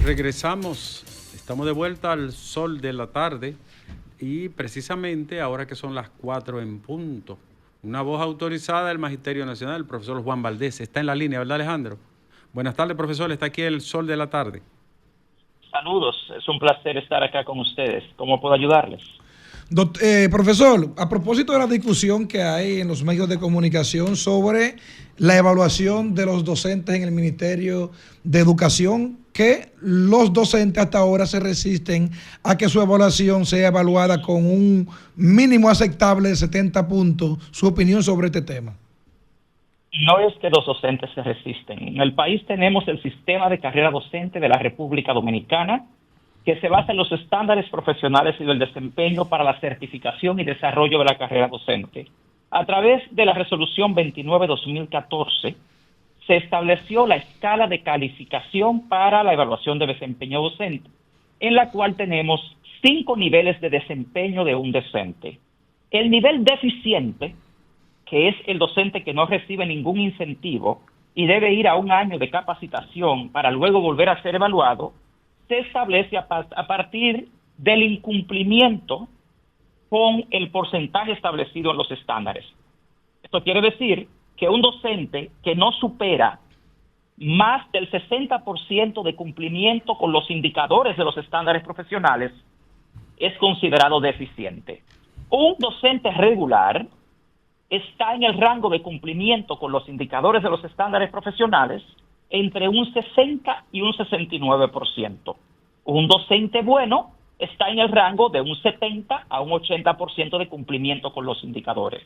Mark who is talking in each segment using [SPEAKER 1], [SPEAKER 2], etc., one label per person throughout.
[SPEAKER 1] Regresamos, estamos de vuelta al sol de la tarde y precisamente ahora que son las 4 en punto, una voz autorizada del Magisterio Nacional, el profesor Juan Valdés, está en la línea, ¿verdad, Alejandro? Buenas tardes, profesor, está aquí el sol de la tarde.
[SPEAKER 2] Saludos, es un placer estar acá con ustedes. ¿Cómo puedo ayudarles?
[SPEAKER 3] Profesor, a propósito de la discusión que hay en los medios de comunicación sobre la evaluación de los docentes en el Ministerio de Educación, que los docentes hasta ahora se resisten a que su evaluación sea evaluada con un mínimo aceptable de 70 puntos. Su opinión sobre este tema.
[SPEAKER 2] No es que los docentes se resisten. En el país tenemos el sistema de carrera docente de la República Dominicana, que se basa en los estándares profesionales y del desempeño para la certificación y desarrollo de la carrera docente. A través de la resolución 29-2014, se estableció la escala de calificación para la evaluación de desempeño docente, en la cual tenemos 5 niveles de desempeño de un docente. El nivel deficiente, que es el docente que no recibe ningún incentivo y debe ir a un año de capacitación para luego volver a ser evaluado, se establece a partir del incumplimiento con el porcentaje establecido en los estándares. Esto quiere decir que un docente que no supera más del 60% de cumplimiento con los indicadores de los estándares profesionales es considerado deficiente. Un docente regular está en el rango de cumplimiento con los indicadores de los estándares profesionales entre un 60 y un 69%. Un docente bueno está en el rango de un 70 a un 80% de cumplimiento con los indicadores.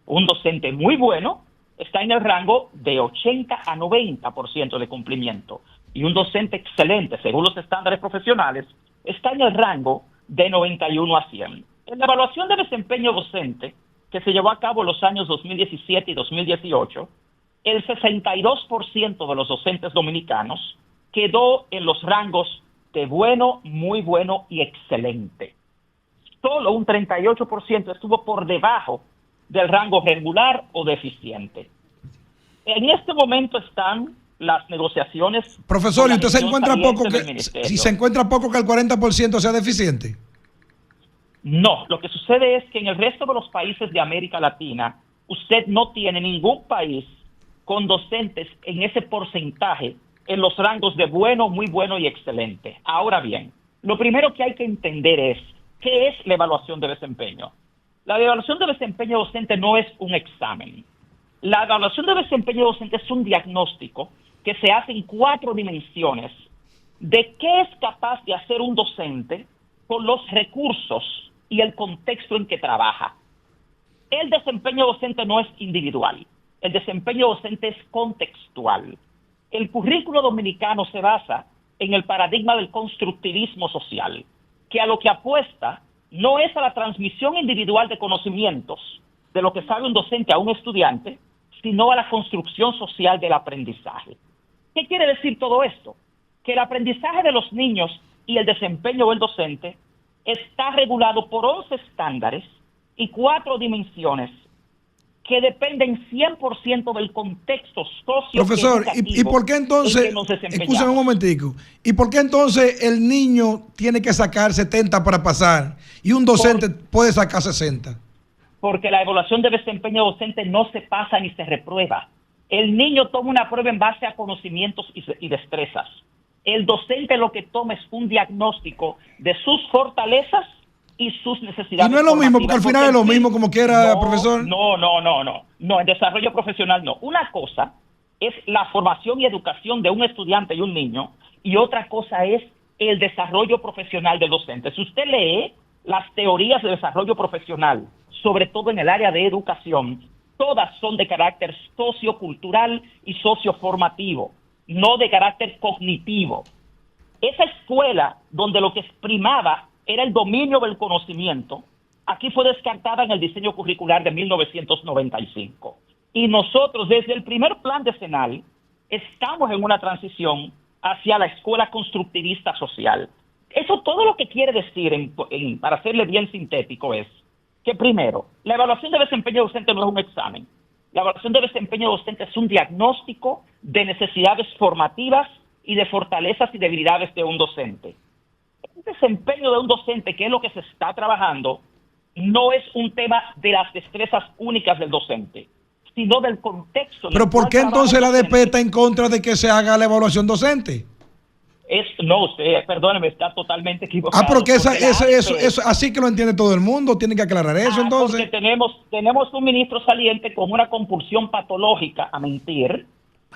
[SPEAKER 2] Un docente muy bueno está en el rango de 80 a 90% de cumplimiento. Y un docente excelente, según los estándares profesionales, está en el rango de 91 a 100. En la evaluación de desempeño docente, que se llevó a cabo en los años 2017 y 2018, el 62% de los docentes dominicanos quedó en los rangos de bueno, muy bueno y excelente. Solo un 38% estuvo por debajo del rango regular o deficiente. En este momento están las negociaciones.
[SPEAKER 3] Profesor, ¿y usted se encuentra poco si se encuentra poco que el 40% sea deficiente?
[SPEAKER 2] No, lo que sucede es que en el resto de los países de América Latina, usted no tiene ningún país con docentes en ese porcentaje en los rangos de bueno, muy bueno y excelente. Ahora bien, lo primero que hay que entender es, ¿qué es la evaluación de desempeño? La evaluación de desempeño docente no es un examen. La evaluación de desempeño docente es un diagnóstico que se hace en 4 dimensiones de qué es capaz de hacer un docente con los recursos y el contexto en que trabaja. El desempeño docente no es individual. El desempeño docente es contextual. El currículo dominicano se basa en el paradigma del constructivismo social, que a lo que apuesta no es a la transmisión individual de conocimientos de lo que sabe un docente a un estudiante, sino a la construcción social del aprendizaje. ¿Qué quiere decir todo esto? Que el aprendizaje de los niños y el desempeño del docente está regulado por 11 estándares y 4 dimensiones que dependen 100% del contexto socio.
[SPEAKER 3] Profesor, ¿y por qué entonces, escúchame un momentico, ¿y por qué entonces el niño tiene que sacar 70 para pasar y un docente puede sacar 60?
[SPEAKER 2] Porque la evaluación de desempeño docente no se pasa ni se reprueba. El niño toma una prueba en base a conocimientos y destrezas. El docente lo que toma es un diagnóstico de sus fortalezas y sus necesidades.
[SPEAKER 3] Y no es lo mismo, porque al final es lo mismo como quiera, profesor.
[SPEAKER 2] No, en desarrollo profesional no. Una cosa es la formación y educación de un estudiante y un niño, y otra cosa es el desarrollo profesional del docente. Si usted lee las teorías de desarrollo profesional, sobre todo en el área de educación, todas son de carácter sociocultural y socioformativo, no de carácter cognitivo. Esa escuela donde lo que primaba era el dominio del conocimiento, aquí fue descartada en el diseño curricular de 1995. Y nosotros, desde el primer plan decenal, estamos en una transición hacia la escuela constructivista social. Eso todo lo que quiere decir, para hacerle bien sintético, es que primero, la evaluación de desempeño docente no es un examen. La evaluación de desempeño docente es un diagnóstico de necesidades formativas y de fortalezas y debilidades de un docente. El desempeño de un docente, que es lo que se está trabajando, no es un tema de las destrezas únicas del docente, sino del contexto.
[SPEAKER 3] Pero ¿por qué entonces la ADP está en contra de que se haga la evaluación docente?
[SPEAKER 2] No, usted, perdóneme, está totalmente equivocado.
[SPEAKER 3] Porque eso, así que lo entiende todo el mundo, tiene que aclarar eso entonces.
[SPEAKER 2] Porque tenemos un ministro saliente con una compulsión patológica a mentir,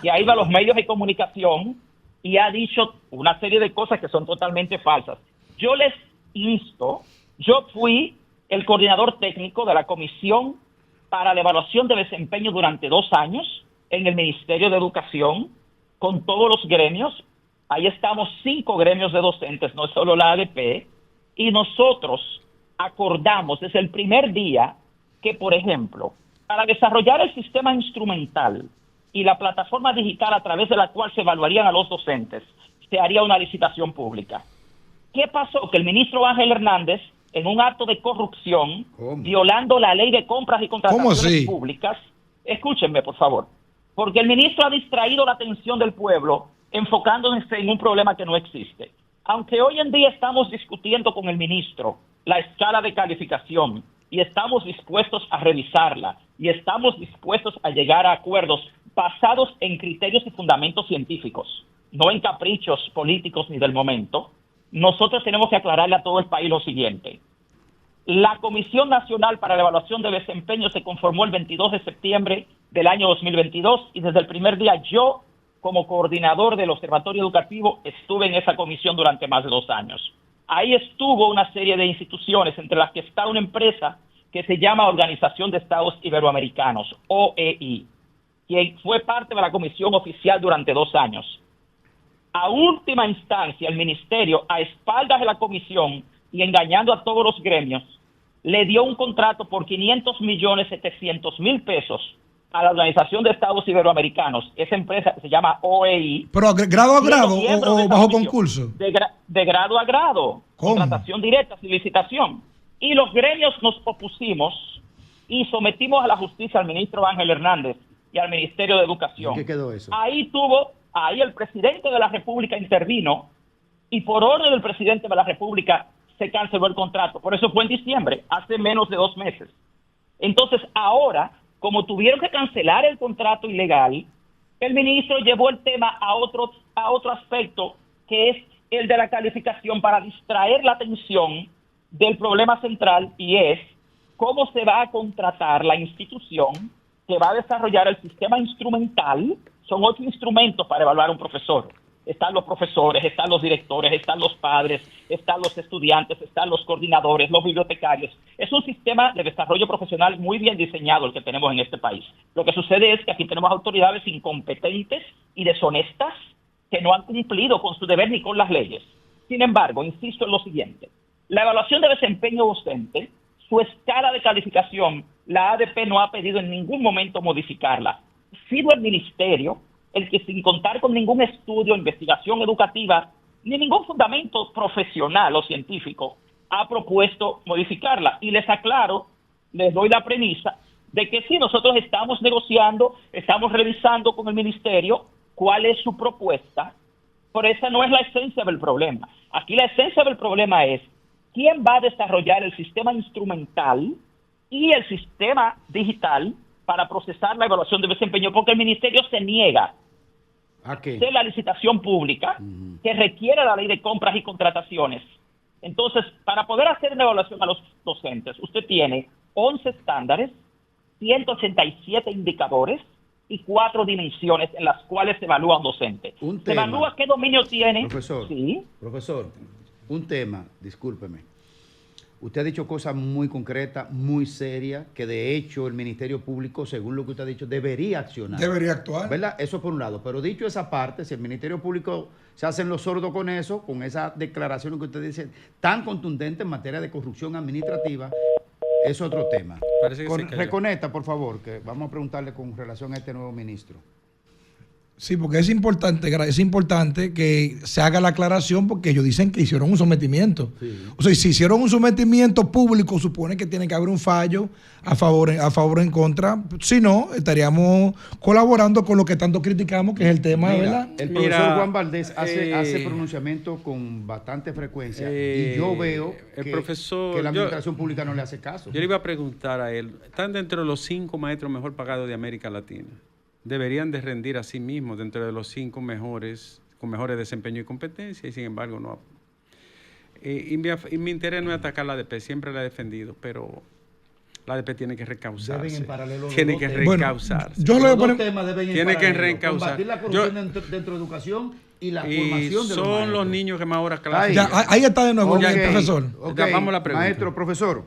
[SPEAKER 2] que ha ido a los medios de comunicación y ha dicho una serie de cosas que son totalmente falsas. Yo les insto, yo fui el coordinador técnico de la Comisión para la Evaluación de Desempeño durante 2 años en el Ministerio de Educación, con todos los gremios. Ahí estamos 5 gremios de docentes, no solo la ADP, y nosotros acordamos desde el primer día que, por ejemplo, para desarrollar el sistema instrumental y la plataforma digital a través de la cual se evaluarían a los docentes, se haría una licitación pública. ¿Qué pasó? Que el ministro Ángel Hernández, en un acto de corrupción, violando la ley de compras y contrataciones públicas, escúchenme por favor, porque el ministro ha distraído la atención del pueblo enfocándose en un problema que no existe. Aunque hoy en día estamos discutiendo con el ministro la escala de calificación y estamos dispuestos a revisarla y estamos dispuestos a llegar a acuerdos basados en criterios y fundamentos científicos, no en caprichos políticos ni del momento, nosotros tenemos que aclararle a todo el país lo siguiente. La Comisión Nacional para la Evaluación de Desempeño se conformó el 22 de septiembre del año 2022 y desde el primer día yo, como coordinador del Observatorio Educativo, estuve en esa comisión durante más de 2 años. Ahí estuvo una serie de instituciones, entre las que está una empresa que se llama Organización de Estados Iberoamericanos, OEI, quien fue parte de la comisión oficial durante 2 años. A última instancia, el ministerio, a espaldas de la comisión y engañando a todos los gremios, le dio un contrato por 500.700.000 pesos a la Organización de Estados Iberoamericanos. Esa empresa se llama OEI.
[SPEAKER 3] ¿Pero grado a grado o bajo concurso?
[SPEAKER 2] De grado a grado.
[SPEAKER 3] ¿Cómo?
[SPEAKER 2] Contratación directa, sin licitación. Y los gremios nos opusimos y sometimos a la justicia al ministro Ángel Hernández y al Ministerio de Educación.
[SPEAKER 4] ¿Qué quedó eso?
[SPEAKER 2] Ahí el presidente de la República intervino y por orden del presidente de la República se canceló el contrato. Por eso fue en diciembre, hace menos de 2 meses. Entonces ahora, como tuvieron que cancelar el contrato ilegal, el ministro llevó el tema a otro aspecto, que es el de la calificación, para distraer la atención del problema central, y es cómo se va a contratar la institución que va a desarrollar el sistema instrumental. Son 8 instrumentos para evaluar a un profesor. Están los profesores, están los directores, están los padres, están los estudiantes, están los coordinadores, los bibliotecarios. Es un sistema de desarrollo profesional muy bien diseñado el que tenemos en este país. Lo que sucede es que aquí tenemos autoridades incompetentes y deshonestas que no han cumplido con su deber ni con las leyes. Sin embargo, insisto en lo siguiente. La evaluación de desempeño docente, su escala de calificación, la ADP no ha pedido en ningún momento modificarla. Ha sido el ministerio el que, sin contar con ningún estudio, investigación educativa, ni ningún fundamento profesional o científico, ha propuesto modificarla. Y les aclaro, les doy la premisa de que sí, nosotros estamos negociando, estamos revisando con el ministerio cuál es su propuesta, pero esa no es la esencia del problema. Aquí la esencia del problema es quién va a desarrollar el sistema instrumental y el sistema digital para procesar la evaluación de desempeño, porque el ministerio se niega a hacer la licitación pública que requiere la ley de compras y contrataciones. Entonces, para poder hacer una evaluación a los docentes, usted tiene 11 estándares, 187 indicadores y 4 dimensiones en las cuales se evalúa un docente. Se evalúa qué dominio tiene.
[SPEAKER 4] Profesor,
[SPEAKER 2] sí.
[SPEAKER 4] Profesor, un tema, discúlpeme. Usted ha dicho cosas muy concretas, muy serias, que de hecho el Ministerio Público, según lo que usted ha dicho, debería accionar.
[SPEAKER 3] Debería actuar.
[SPEAKER 4] ¿Verdad? Eso por un lado. Pero dicho esa parte, si el Ministerio Público se hacen los sordos con eso, con esa declaración que usted dice, tan contundente en materia de corrupción administrativa, es otro tema.
[SPEAKER 1] Parece que
[SPEAKER 4] Reconecta, por favor, que vamos a preguntarle con relación a este nuevo ministro.
[SPEAKER 3] Sí, porque es importante que se haga la aclaración porque ellos dicen que hicieron un sometimiento. Sí. O sea, si hicieron un sometimiento público, supone que tiene que haber un fallo a favor o en contra. Si no, estaríamos colaborando con lo que tanto criticamos, que es el tema, ¿verdad?
[SPEAKER 4] El profesor Juan Valdés hace pronunciamiento con bastante frecuencia y yo veo que la administración pública no le hace caso.
[SPEAKER 1] Yo le iba a preguntar a él, ¿están dentro de los 5 maestros mejor pagados de América Latina? Deberían de rendir a sí mismos dentro de los 5 mejores, con mejores desempeño y competencia, y sin embargo no. Y mi interés no es atacar la ADP, siempre la he defendido, pero la ADP tiene que recausarse. Tiene que recausarse. Tiene que recausarse.
[SPEAKER 4] Combatir la corrupción dentro de educación y la formación de los
[SPEAKER 1] son los niños que más ahora clases.
[SPEAKER 3] Ahí está de nuevo, profesor.
[SPEAKER 4] Ya, vamos a la pregunta. Maestro, profesor.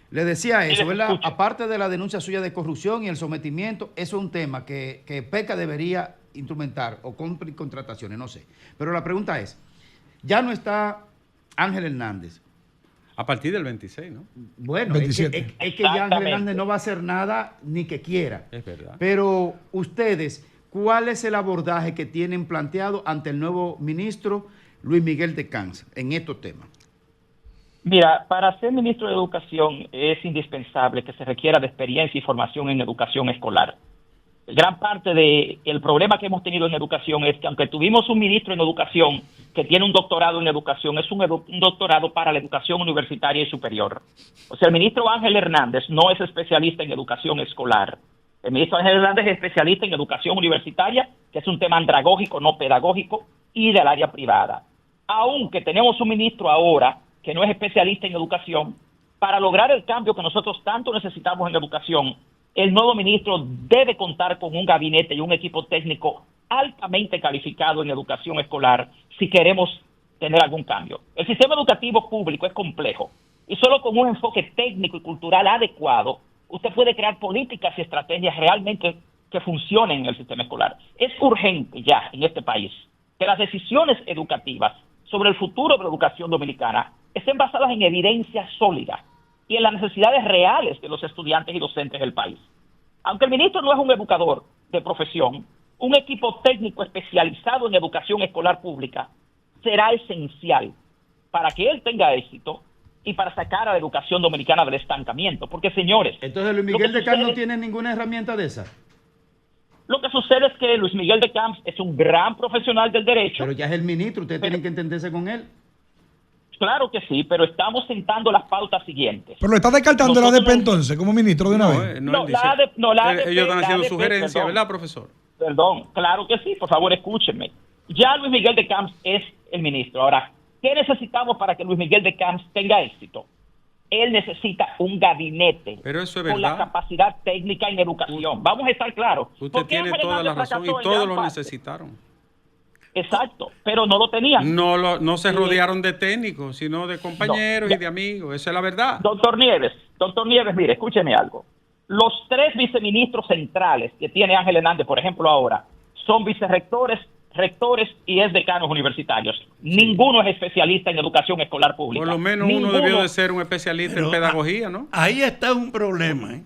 [SPEAKER 4] Le decía eso, ¿verdad? Aparte de la denuncia suya de corrupción y el sometimiento, eso es un tema que PECA debería instrumentar o contrataciones, no sé. Pero la pregunta es, ya no está Ángel Hernández.
[SPEAKER 1] A partir del 26, ¿no?
[SPEAKER 4] Bueno, es que ya Ángel Hernández no va a hacer nada ni que quiera.
[SPEAKER 1] Es verdad.
[SPEAKER 4] Pero ustedes, ¿cuál es el abordaje que tienen planteado ante el nuevo ministro Luis Miguel de Camps en estos temas?
[SPEAKER 2] Mira, para ser ministro de Educación es indispensable que se requiera de experiencia y formación en educación escolar. Gran parte del problema que hemos tenido en educación es que aunque tuvimos un ministro en educación que tiene un doctorado en educación, es un doctorado para la educación universitaria y superior. O sea, el ministro Ángel Hernández no es especialista en educación escolar. El ministro Ángel Hernández es especialista en educación universitaria, que es un tema andragógico, no pedagógico, y del área privada. Aunque tenemos un ministro ahora que no es especialista en educación, para lograr el cambio que nosotros tanto necesitamos en educación, el nuevo ministro debe contar con un gabinete y un equipo técnico altamente calificado en educación escolar si queremos tener algún cambio. El sistema educativo público es complejo y solo con un enfoque técnico y cultural adecuado, usted puede crear políticas y estrategias realmente que funcionen en el sistema escolar. Es urgente ya en este país que las decisiones educativas sobre el futuro de la educación dominicana estén basadas en evidencia sólida y en las necesidades reales de los estudiantes y docentes del país. Aunque el ministro no es un educador de profesión, un equipo técnico especializado en educación escolar pública será esencial para que él tenga éxito y para sacar a la educación dominicana del estancamiento. Porque, señores...
[SPEAKER 4] Entonces, Luis Miguel de Camps no tiene ninguna herramienta de esa.
[SPEAKER 2] Lo que sucede es que Luis Miguel de Camps es un gran profesional del derecho.
[SPEAKER 4] Pero ya es el ministro, ustedes tienen que entenderse con él.
[SPEAKER 2] Claro que sí, pero estamos sentando las pautas siguientes.
[SPEAKER 3] Pero lo está descartando la ADP entonces, como ministro de una vez.
[SPEAKER 1] Ellos están haciendo sugerencias, ¿verdad, profesor?
[SPEAKER 2] Perdón, claro que sí, por favor, escúchenme. Ya Luis Miguel de Camps es el ministro. Ahora, ¿qué necesitamos para que Luis Miguel de Camps tenga éxito? Él necesita un gabinete con la capacidad técnica en educación. Vamos a estar claros.
[SPEAKER 1] Usted tiene toda la razón y todos lo necesitaron.
[SPEAKER 2] Exacto, pero no lo tenían.
[SPEAKER 1] No se rodearon de técnicos, sino de compañeros y de amigos. Esa es la verdad.
[SPEAKER 2] Doctor Nieves, mire, escúcheme algo. Los 3 viceministros centrales que tiene Ángel Hernández, por ejemplo, ahora, son vicerrectores, rectores y decanos universitarios. Sí. Ninguno es especialista en educación escolar pública.
[SPEAKER 1] Por lo menos uno debió de ser un especialista en pedagogía, ¿no?
[SPEAKER 5] Ahí está un problema, ¿eh?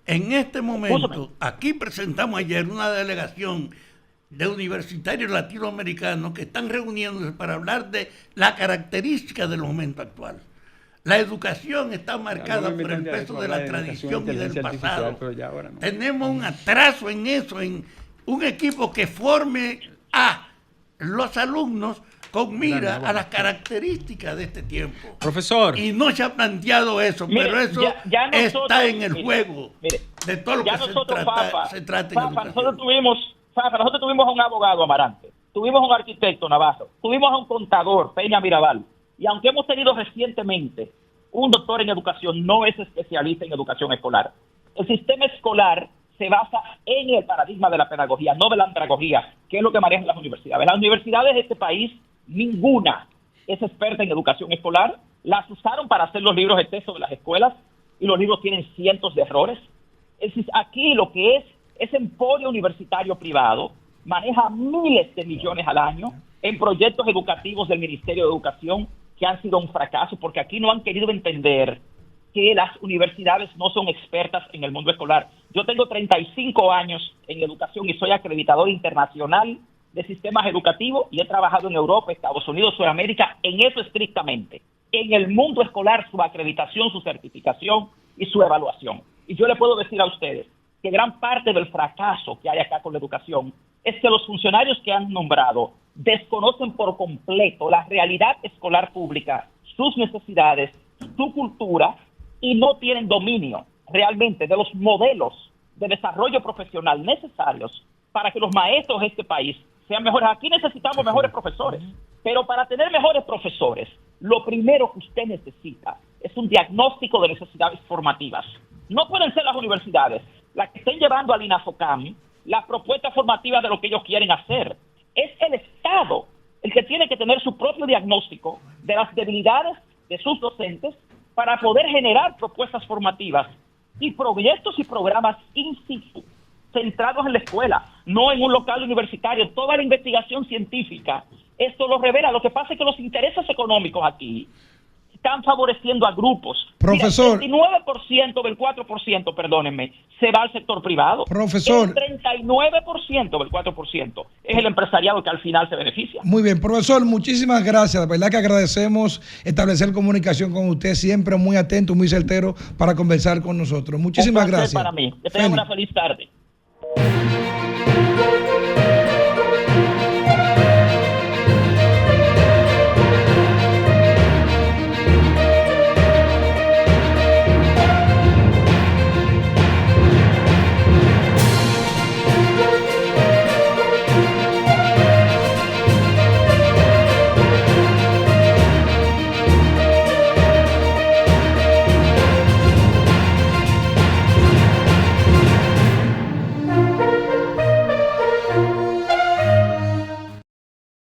[SPEAKER 5] En este momento, aquí presentamos ayer una delegación de universitarios latinoamericanos que están reuniéndose para hablar de la característica del momento actual. La educación está marcada por el peso de la tradición y del pasado. No. Tenemos un atraso en eso, en un equipo que forme a los alumnos con mira a las características de este tiempo.
[SPEAKER 1] Profesor.
[SPEAKER 5] Y no se ha planteado eso, mire, pero eso ya nosotros, está en el juego de todo lo que se trata en educación.
[SPEAKER 2] Nosotros tuvimos a un abogado, Amarante, tuvimos a un arquitecto, Navarro, tuvimos a un contador, Peña Mirabal, y aunque hemos tenido recientemente un doctor en educación, no es especialista en educación escolar. El sistema escolar se basa en el paradigma de la pedagogía, no de la andragogía, que es lo que manejan las universidades. Las universidades de este país, ninguna es experta en educación escolar. Las usaron para hacer los libros de texto de las escuelas y los libros tienen cientos de errores. Aquí lo que es ese emporio universitario privado maneja miles de millones al año en proyectos educativos del Ministerio de Educación que han sido un fracaso porque aquí no han querido entender que las universidades no son expertas en el mundo escolar. Yo tengo 35 años en educación y soy acreditador internacional de sistemas educativos y he trabajado en Europa, Estados Unidos, Sudamérica, en eso estrictamente. En el mundo escolar, su acreditación, su certificación y su evaluación. Y yo le puedo decir a ustedes que gran parte del fracaso que hay acá con la educación es que los funcionarios que han nombrado desconocen por completo la realidad escolar pública, sus necesidades, su cultura, y no tienen dominio realmente de los modelos de desarrollo profesional necesarios para que los maestros de este país sean mejores. Aquí necesitamos mejores profesores, pero para tener mejores profesores, lo primero que usted necesita es un diagnóstico de necesidades formativas. No pueden ser las universidades las que estén llevando al INAFOCAM las propuestas formativas de lo que ellos quieren hacer. Es el Estado el que tiene que tener su propio diagnóstico de las debilidades de sus docentes para poder generar propuestas formativas y proyectos y programas in situ, centrados en la escuela, no en un local universitario. Toda la investigación científica, esto lo revela. Lo que pasa es que los intereses económicos aquí están favoreciendo a grupos.
[SPEAKER 3] Profesor.
[SPEAKER 2] Mira, el 29% del 4%, perdónenme, se va al sector privado.
[SPEAKER 3] Profesor.
[SPEAKER 2] El 39% del 4% es el empresariado que al final se beneficia.
[SPEAKER 3] Muy bien, profesor, muchísimas gracias. La verdad que agradecemos establecer comunicación con usted, siempre muy atento, muy certero para conversar con nosotros. Muchísimas gracias.
[SPEAKER 2] Para mí. Que tengan una feliz tarde.